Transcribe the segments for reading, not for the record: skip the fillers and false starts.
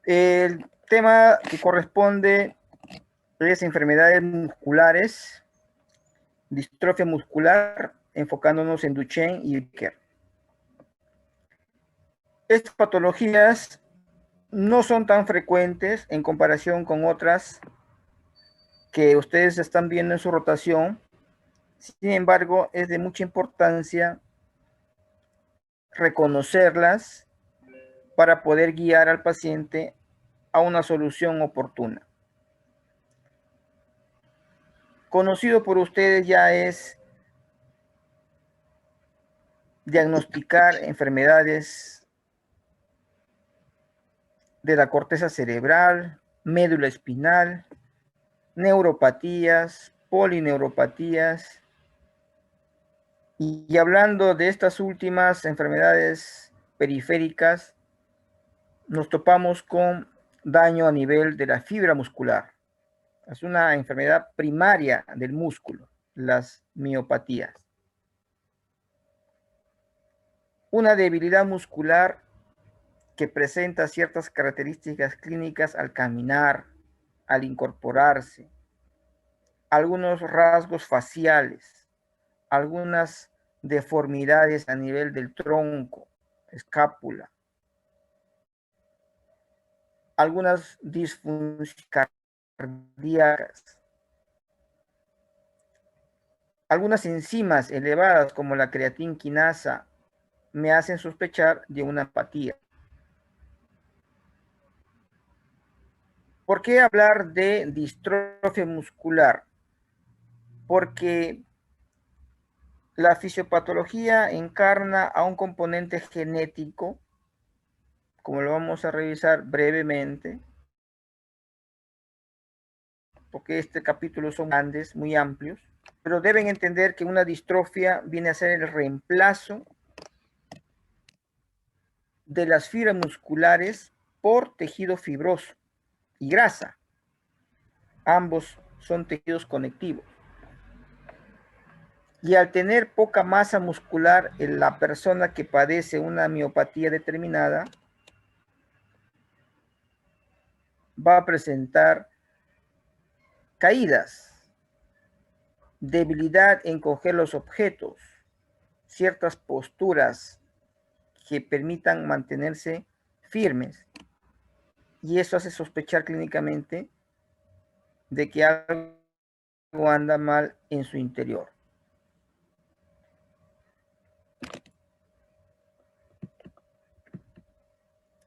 El tema que corresponde es enfermedades musculares, distrofia muscular, enfocándonos en Duchenne y Becker. Estas patologías no son tan frecuentes en comparación con otras que ustedes están viendo en su rotación. Sin embargo, es de mucha importancia reconocerlas para poder guiar al paciente a una solución oportuna. Conocido por ustedes ya es diagnosticar enfermedades de la corteza cerebral, médula espinal, neuropatías, polineuropatías. Y hablando de estas últimas enfermedades periféricas, nos topamos con daño a nivel de la fibra muscular. Es una enfermedad primaria del músculo, las miopatías. Una debilidad muscular que presenta ciertas características clínicas al caminar, al incorporarse, algunos rasgos faciales, algunas deformidades a nivel del tronco, escápula, algunas disfunciones cardíacas, algunas enzimas elevadas como la creatinquinasa me hacen sospechar de una apatía. ¿Por qué hablar de distrofia muscular? Porque la fisiopatología encarna a un componente genético, como lo vamos a revisar brevemente, porque este capítulo son grandes, muy amplios, pero deben entender que una distrofia viene a ser el reemplazo de las fibras musculares por tejido fibroso y grasa. Ambos son tejidos conectivos. Y al tener poca masa muscular en la persona que padece una miopatía determinada, va a presentar caídas, debilidad en coger los objetos, ciertas posturas que permitan mantenerse firmes. Y eso hace sospechar clínicamente de que algo anda mal en su interior.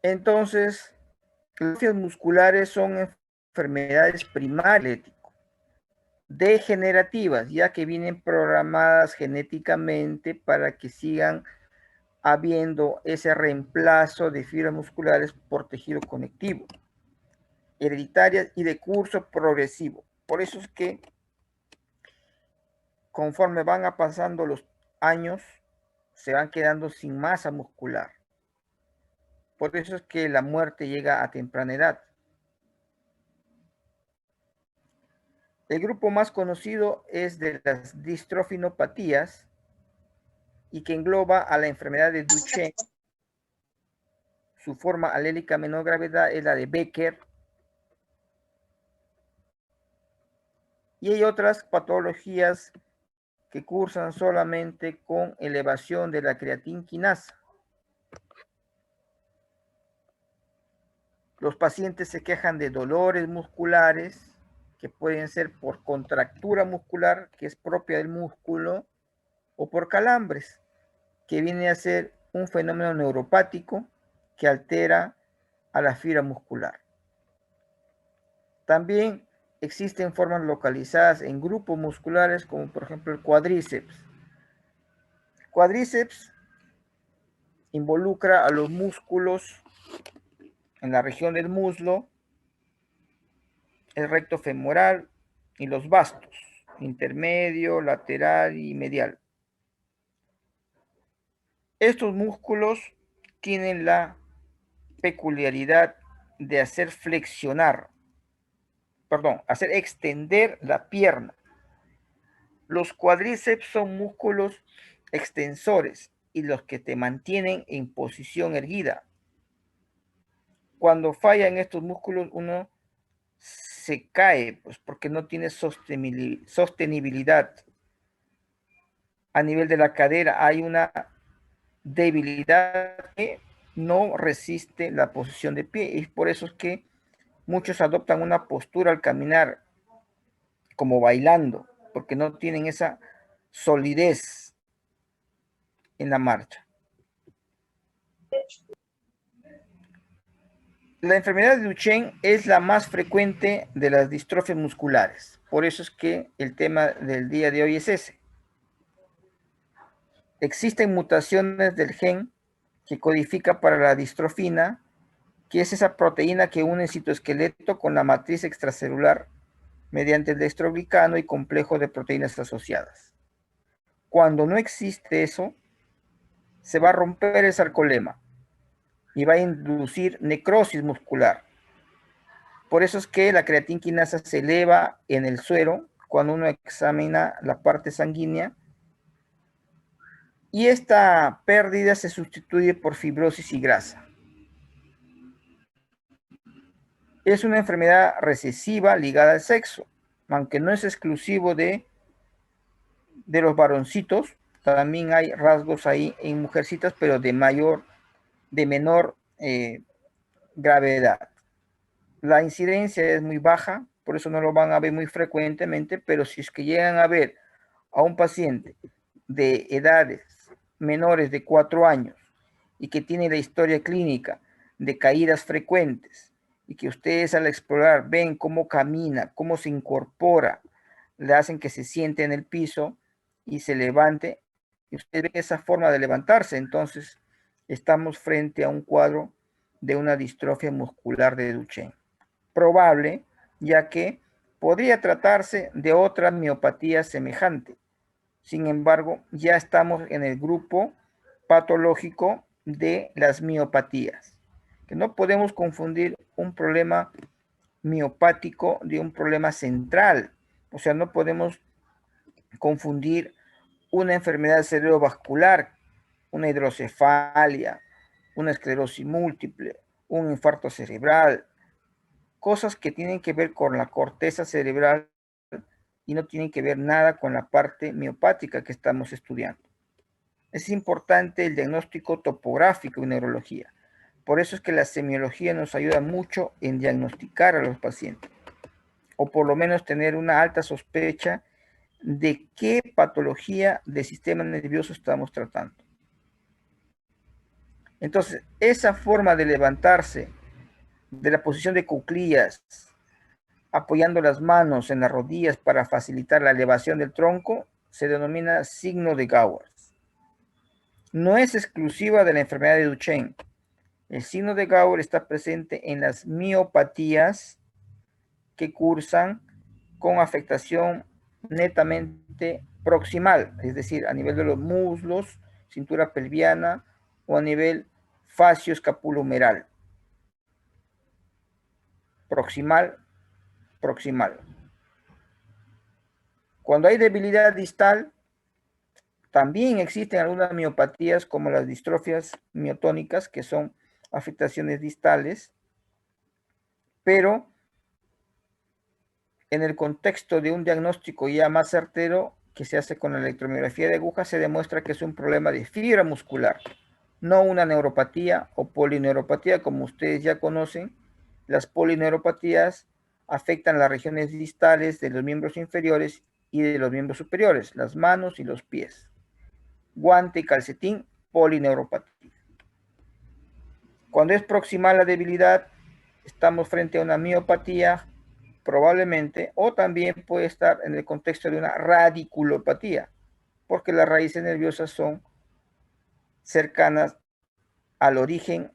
Entonces, las distrofias musculares son enfermedades primarias degenerativas, ya que vienen programadas genéticamente para que sigan habiendo ese reemplazo de fibras musculares por tejido conectivo, hereditarias y de curso progresivo. Por eso es que conforme van pasando los años, se van quedando sin masa muscular. Por eso es que la muerte llega a temprana edad. El grupo más conocido es de las distrofinopatías y que engloba a la enfermedad de Duchenne. Su forma alélica menor gravedad es la de Becker. Y hay otras patologías que cursan solamente con elevación de la creatinquinasa. Los pacientes se quejan de dolores musculares que pueden ser por contractura muscular, que es propia del músculo, o por calambres, que viene a ser un fenómeno neuropático que altera a la fibra muscular. También existen formas localizadas en grupos musculares, como por ejemplo el cuádriceps. El cuádriceps involucra a los músculos en la región del muslo, el recto femoral y los vastos, intermedio, lateral y medial. Estos músculos tienen la peculiaridad de hacer hacer extender la pierna. Los cuádriceps son músculos extensores y los que te mantienen en posición erguida. cuando fallan estos músculos, uno se cae, pues porque no tiene sostenibilidad. A nivel de la cadera hay una debilidad que no resiste la posición de pie, y por eso es que muchos adoptan una postura al caminar como bailando, porque no tienen esa solidez en la marcha. La enfermedad de Duchenne es la más frecuente de las distrofias musculares. Por eso es que el tema del día de hoy es ese. Existen mutaciones del gen que codifica para la distrofina, que es esa proteína que une el citoesqueleto con la matriz extracelular mediante el destroglicano y complejo de proteínas asociadas. Cuando no existe eso, se va a romper el sarcolema y va a inducir necrosis muscular. Por eso es que la creatinquinasa se eleva en el suero cuando uno examina la parte sanguínea, y esta pérdida se sustituye por fibrosis y grasa. Es una enfermedad recesiva ligada al sexo, aunque no es exclusivo de los varoncitos. También hay rasgos ahí en mujercitas, pero de menor gravedad. La incidencia es muy baja, por eso no lo van a ver muy frecuentemente, pero si es que llegan a ver a un paciente de edades menores de 4 años y que tiene la historia clínica de caídas frecuentes, y que ustedes al explorar ven cómo camina, cómo se incorpora, le hacen que se siente en el piso y se levante, y ustedes ven esa forma de levantarse, entonces estamos frente a un cuadro de una distrofia muscular de Duchenne. Probable, ya que podría tratarse de otra miopatía semejante. Sin embargo, ya estamos en el grupo patológico de las miopatías, que no podemos confundir un problema miopático de un problema central. O sea, no podemos confundir una enfermedad cerebrovascular, una hidrocefalia, una esclerosis múltiple, un infarto cerebral, cosas que tienen que ver con la corteza cerebral y no tienen que ver nada con la parte miopática que estamos estudiando. Es importante el diagnóstico topográfico en neurología. Por eso es que la semiología nos ayuda mucho en diagnosticar a los pacientes, o por lo menos tener una alta sospecha de qué patología del sistema nervioso estamos tratando. Entonces, esa forma de levantarse de la posición de cuclillas, apoyando las manos en las rodillas para facilitar la elevación del tronco, se denomina signo de Gowers. No es exclusiva de la enfermedad de Duchenne. El signo de Gower está presente en las miopatías que cursan con afectación netamente proximal, es decir, a nivel de los muslos, cintura pelviana o a nivel facio-escapulohumeral. Proximal, proximal. Cuando hay debilidad distal, también existen algunas miopatías como las distrofias miotónicas, que son afectaciones distales, pero en el contexto de un diagnóstico ya más certero que se hace con la electromiografía de aguja, se demuestra que es un problema de fibra muscular, no una neuropatía o polineuropatía, como ustedes ya conocen. Las polineuropatías afectan las regiones distales de los miembros inferiores y de los miembros superiores, las manos y los pies. Guante y calcetín, polineuropatía. Cuando es proximal la debilidad, estamos frente a una miopatía, probablemente, o también puede estar en el contexto de una radiculopatía, porque las raíces nerviosas son cercanas al origen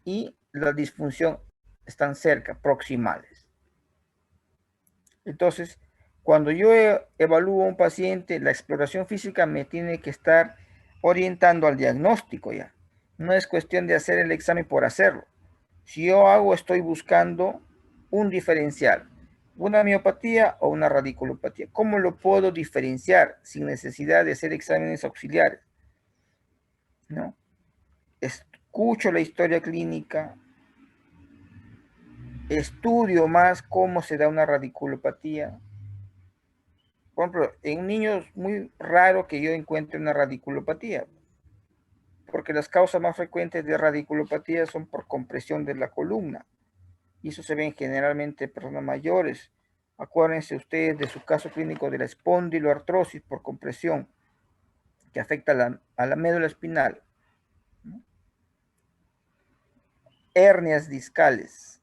y la disfunción están cerca, proximales. Entonces, cuando yo evalúo a un paciente, la exploración física me tiene que estar orientando al diagnóstico ya. No es cuestión de hacer el examen por hacerlo. Si yo hago, estoy buscando un diferencial, una miopatía o una radiculopatía. ¿Cómo lo puedo diferenciar sin necesidad de hacer exámenes auxiliares? ¿No? Escucho la historia clínica, estudio más cómo se da una radiculopatía. Por ejemplo, en niños es muy raro que yo encuentre una radiculopatía, porque las causas más frecuentes de radiculopatía son por compresión de la columna, y eso se ve generalmente en personas mayores. Acuérdense ustedes de su caso clínico de la espondiloartrosis por compresión, que afecta a la médula espinal. Hernias discales.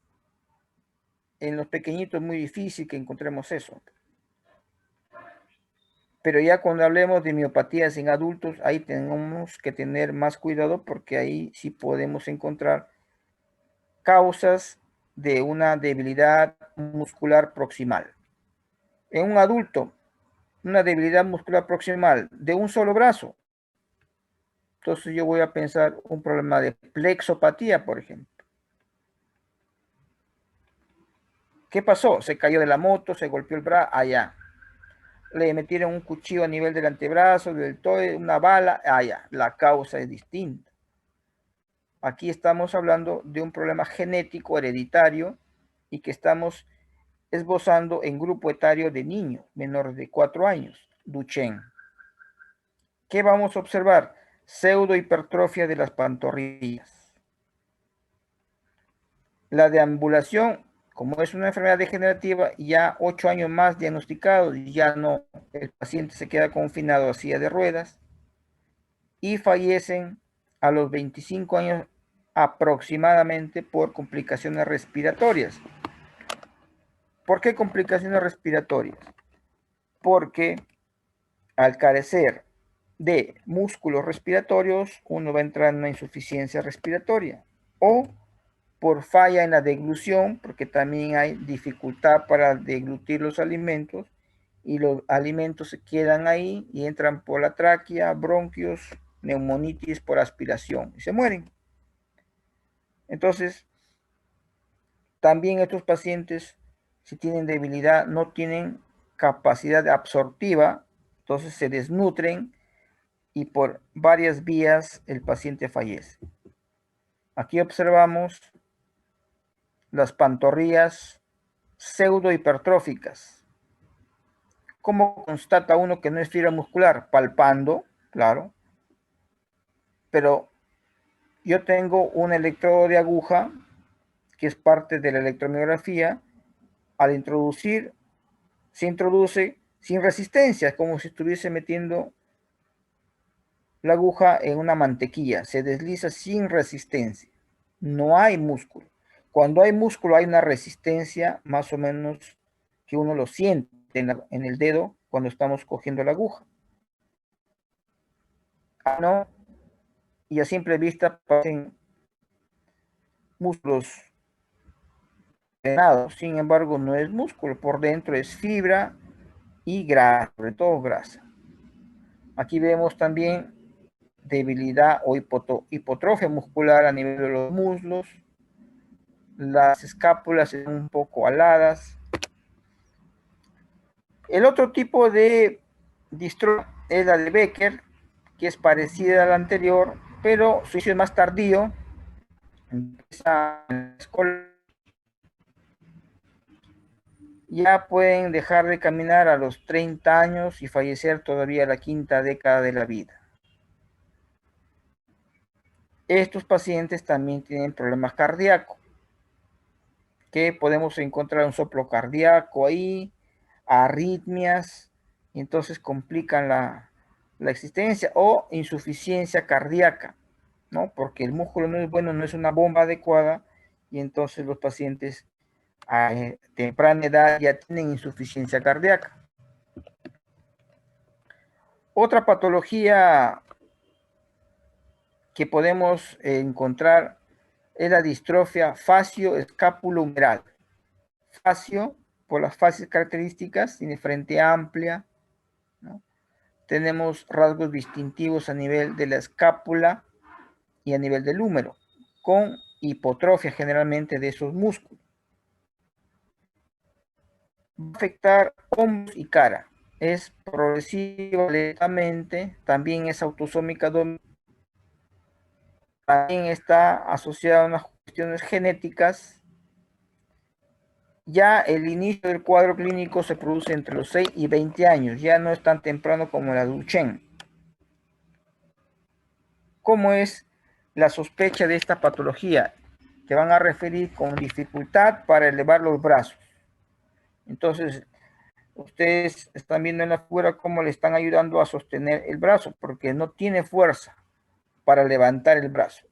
En los pequeñitos es muy difícil que encontremos eso. Pero ya cuando hablemos de miopatías en adultos, ahí tenemos que tener más cuidado porque ahí sí podemos encontrar causas de una debilidad muscular proximal. En un adulto, una debilidad muscular proximal de un solo brazo. Entonces yo voy a pensar un problema de plexopatía, por ejemplo. ¿Qué pasó? Se cayó de la moto, se golpeó el brazo, allá. Le metieron un cuchillo a nivel del antebrazo, del deltoide, una bala, allá. La causa es distinta. Aquí estamos hablando de un problema genético hereditario y que estamos esbozando en grupo etario de niños menores de 4 años, Duchenne. ¿Qué vamos a observar? Pseudohipertrofia de las pantorrillas. La deambulación, como es una enfermedad degenerativa, ya 8 años más diagnosticado, ya no, el paciente se queda confinado a silla de ruedas y fallecen a los 25 años aproximadamente por complicaciones respiratorias. ¿Por qué complicaciones respiratorias? Porque al carecer de músculos respiratorios, uno va a entrar en una insuficiencia respiratoria o por falla en la deglución, porque también hay dificultad para deglutir los alimentos y los alimentos se quedan ahí y entran por la tráquea, bronquios, neumonitis por aspiración y se mueren. Entonces, también estos pacientes, si tienen debilidad, no tienen capacidad absortiva, entonces se desnutren y por varias vías el paciente fallece. Aquí observamos las pantorrillas pseudohipertróficas. ¿Cómo constata uno que no es fibra muscular? Palpando, claro, pero yo tengo un electrodo de aguja que es parte de la electromiografía. Al introducir, se introduce sin resistencia, como si estuviese metiendo la aguja en una mantequilla, se desliza sin resistencia, no hay músculo. Cuando hay músculo hay una resistencia más o menos que uno lo siente en el dedo cuando estamos cogiendo la aguja. ¿No? Y a simple vista parecen músculos drenados, sin embargo no es músculo, por dentro es fibra y grasa, sobre todo grasa. Aquí vemos también debilidad o hipotrofia muscular a nivel de los muslos, las escápulas están un poco aladas. El otro tipo de distrofia es la de Becker, que es parecida a la anterior, pero su inicio es más tardío. Empieza en la escuela, ya pueden dejar de caminar a los 30 años y fallecer todavía la quinta década de la vida. Estos pacientes también tienen problemas cardíacos, que podemos encontrar un soplo cardíaco ahí, arritmias, y entonces complican la existencia o insuficiencia cardíaca, ¿no? Porque el músculo no es bueno, no es una bomba adecuada, y entonces los pacientes a temprana edad ya tienen insuficiencia cardíaca. Otra patología que podemos encontrar es la distrofia facio-escapulohumeral. Facio, por las facies características, tiene frente amplia, ¿no? Tenemos rasgos distintivos a nivel de la escápula y a nivel del húmero, con hipotrofia generalmente de esos músculos. Va a afectar hombros y cara. Es progresiva lentamente, también es autosómica dominante, también está asociada a unas cuestiones genéticas Ya el inicio del cuadro clínico se produce entre los 6 y 20 años, ya no es tan temprano como la Duchenne. ¿Cómo es la sospecha de esta patología? Te van a referir con dificultad para elevar los brazos. Entonces, ustedes están viendo en la figura cómo le están ayudando a sostener el brazo, porque no tiene fuerza para levantar el brazo.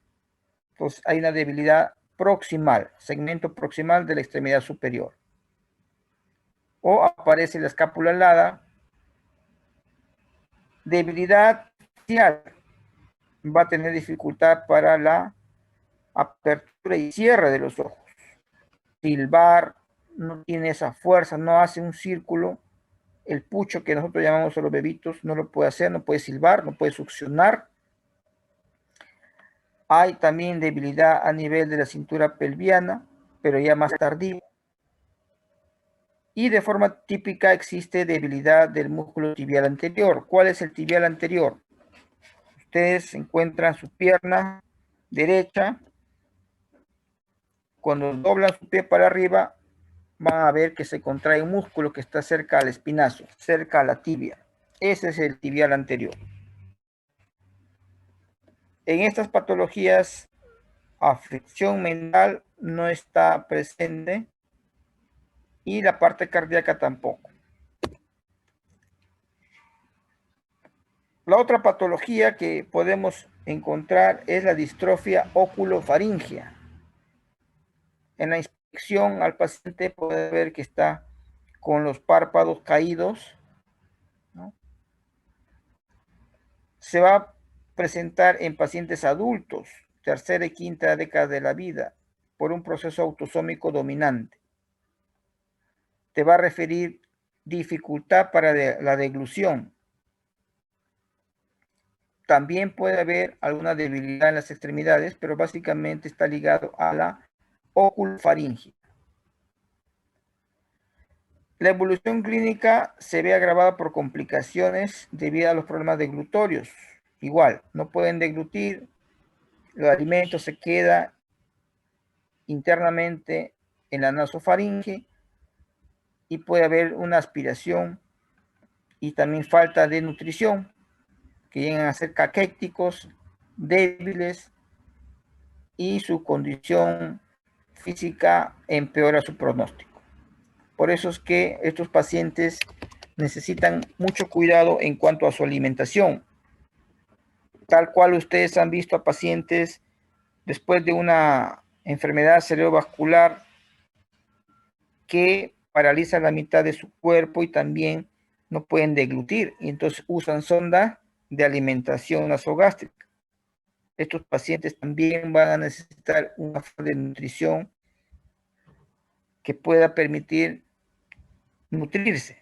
Entonces, hay una debilidad proximal, segmento proximal de la extremidad superior. O aparece la escápula alada, debilidad facial, va a tener dificultad para la apertura y cierre de los ojos. Silbar, no tiene esa fuerza, no hace un círculo. El pucho que nosotros llamamos a los bebitos no lo puede hacer, no puede silbar, no puede succionar. Hay también debilidad a nivel de la cintura pelviana, pero ya más tardía. Y de forma típica existe debilidad del músculo tibial anterior. ¿Cuál es el tibial anterior? Ustedes encuentran su pierna derecha. Cuando doblan su pie para arriba, van a ver que se contrae un músculo que está cerca al espinazo, cerca a la tibia. Ese es el tibial anterior. En estas patologías, afección mental no está presente y la parte cardíaca tampoco. La otra patología que podemos encontrar es la distrofia oculofaringea. En la inspección al paciente puede ver que está con los párpados caídos, ¿no? Se va a presentar en pacientes adultos, tercera y quinta década de la vida, por un proceso autosómico dominante. Te va a referir dificultad para la deglución. También puede haber alguna debilidad en las extremidades, pero básicamente está ligado a la oculofaringe. La evolución clínica se ve agravada por complicaciones debido a los problemas deglutorios. Igual, no pueden deglutir, el alimento se queda internamente en la nasofaringe y puede haber una aspiración y también falta de nutrición, que llegan a ser caquéticos, débiles y su condición física empeora su pronóstico. Por eso es que estos pacientes necesitan mucho cuidado en cuanto a su alimentación. Tal cual ustedes han visto a pacientes después de una enfermedad cerebrovascular que paraliza la mitad de su cuerpo y también no pueden deglutir y entonces usan sonda de alimentación nasogástrica. Estos pacientes también van a necesitar una forma de nutrición que pueda permitir nutrirse.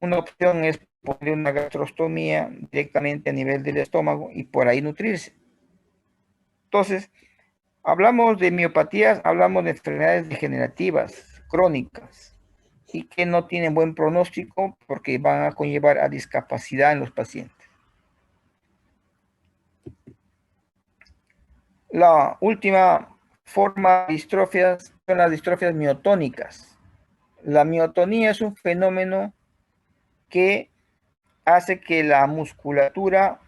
Una opción es poner una gastrostomía directamente a nivel del estómago y por ahí nutrirse. Entonces, hablamos de miopatías, hablamos de enfermedades degenerativas, crónicas, y que no tienen buen pronóstico porque van a conllevar a discapacidad en los pacientes. La última forma de distrofias son las distrofias miotónicas. La miotonía es un fenómeno que hace que la musculatura,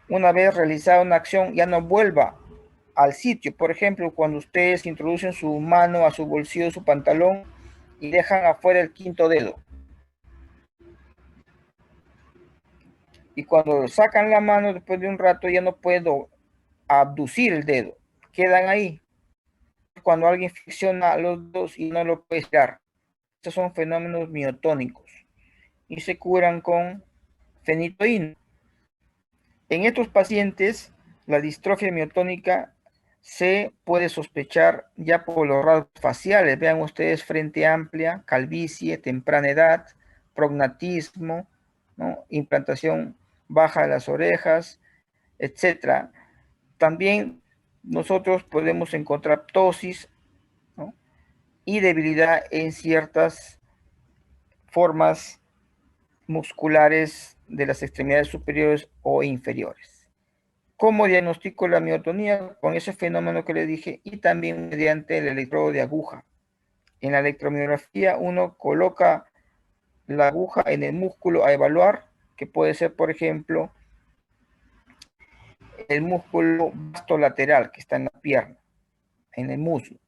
una vez realizada una acción, ya no vuelva al sitio. Por ejemplo, cuando ustedes introducen su mano a su bolsillo de su pantalón y dejan afuera el quinto dedo. Y cuando sacan la mano después de un rato ya no puedo abducir el dedo. Quedan ahí. Cuando alguien flexiona los dedos y no lo puede estirar. Estos son fenómenos miotónicos y se curan con fenitoína. En estos pacientes, la distrofia miotónica se puede sospechar ya por los rasgos faciales. Vean ustedes frente amplia, calvicie, temprana edad, prognatismo, ¿no? Implantación baja de las orejas, etc. También nosotros podemos encontrar ptosis, ¿no? Y debilidad en ciertas formas musculares de las extremidades superiores o inferiores. ¿Cómo diagnostico la miotonía? Con ese fenómeno que les dije y también mediante el electrodo de aguja. En la electromiografía uno coloca la aguja en el músculo a evaluar, que puede ser, por ejemplo, el músculo vastolateral que está en la pierna, en el muslo.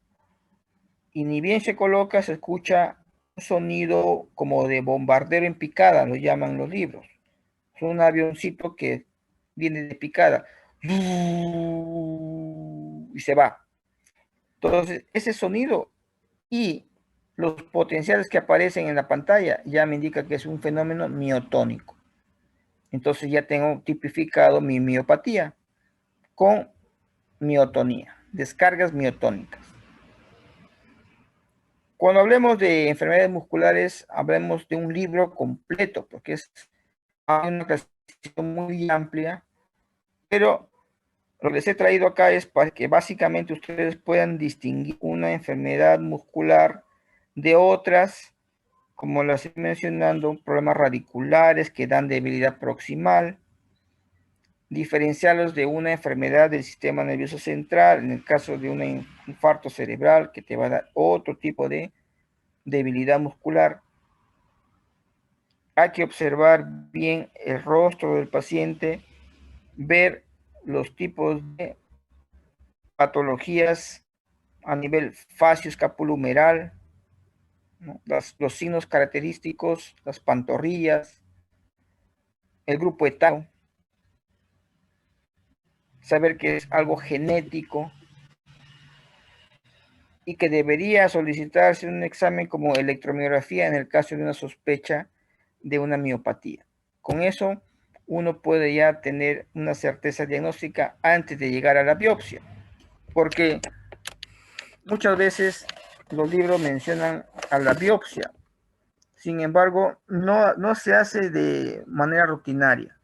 Y ni bien se coloca, se escucha un sonido como de bombardero en picada, lo llaman los libros. Es un avioncito que viene de picada y se va. Entonces, ese sonido y los potenciales que aparecen en la pantalla ya me indica que es un fenómeno miotónico. Entonces ya tengo tipificado mi miopatía con miotonía, descargas miotónicas. Cuando hablemos de enfermedades musculares, hablemos de un libro completo, porque es una clasificación muy amplia, pero lo que les he traído acá es para que básicamente ustedes puedan distinguir una enfermedad muscular de otras, como las estoy mencionando, problemas radiculares que dan debilidad proximal, diferenciarlos de una enfermedad del sistema nervioso central, en el caso de un infarto cerebral, que te va a dar otro tipo de debilidad muscular. Hay que observar bien el rostro del paciente, ver los tipos de patologías a nivel fascioescapulohumeral, ¿no? Los signos característicos, las pantorrillas, el grupo etario, saber que es algo genético y que debería solicitarse un examen como electromiografía en el caso de una sospecha de una miopatía. Con eso uno puede ya tener una certeza diagnóstica antes de llegar a la biopsia, porque muchas veces los libros mencionan a la biopsia. Sin embargo, no se hace de manera rutinaria.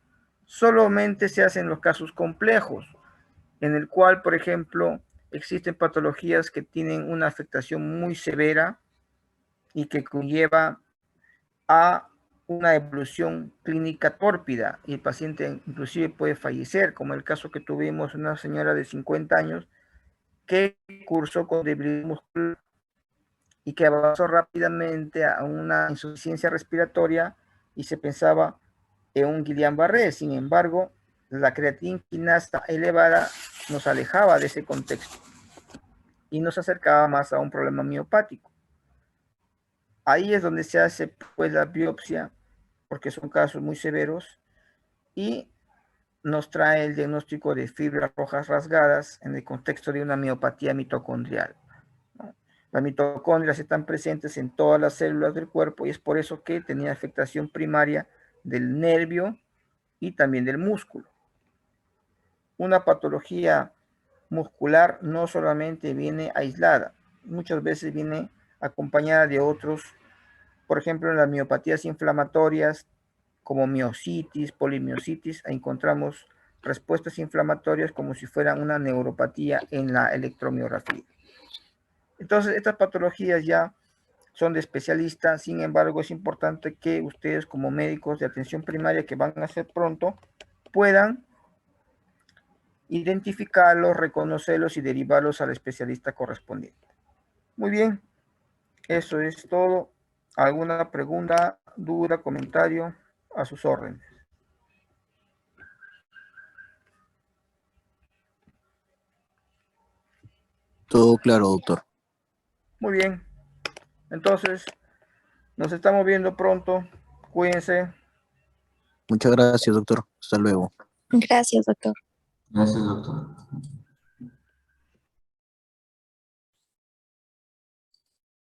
Solamente se hace en los casos complejos, en el cual, por ejemplo, existen patologías que tienen una afectación muy severa y que conlleva a una evolución clínica tórpida y el paciente inclusive puede fallecer, como el caso que tuvimos una señora de 50 años que cursó con debilidad muscular y que avanzó rápidamente a una insuficiencia respiratoria y se pensaba en un Guillain-Barré. Sin embargo, la creatina quinasa elevada nos alejaba de ese contexto y nos acercaba más a un problema miopático. Ahí es donde se hace pues la biopsia, porque son casos muy severos, y nos trae el diagnóstico de fibras rojas rasgadas en el contexto de una miopatía mitocondrial, ¿no? Las mitocondrias están presentes en todas las células del cuerpo y es por eso que tenía afectación primaria del nervio y también del músculo. Una patología muscular no solamente viene aislada, muchas veces viene acompañada de otros, por ejemplo, en las miopatías inflamatorias como miositis, polimiositis, encontramos respuestas inflamatorias como si fueran una neuropatía en la electromiografía. Entonces, estas patologías ya son de especialistas, sin embargo, es importante que ustedes como médicos de atención primaria que van a hacer pronto puedan identificarlos, reconocerlos y derivarlos al especialista correspondiente. Muy bien, eso es todo. ¿Alguna pregunta, duda, comentario? A sus órdenes. Todo claro, doctor. Muy bien, entonces nos estamos viendo pronto. Cuídense. Muchas gracias, doctor. Hasta luego. Gracias, doctor. Gracias, doctor.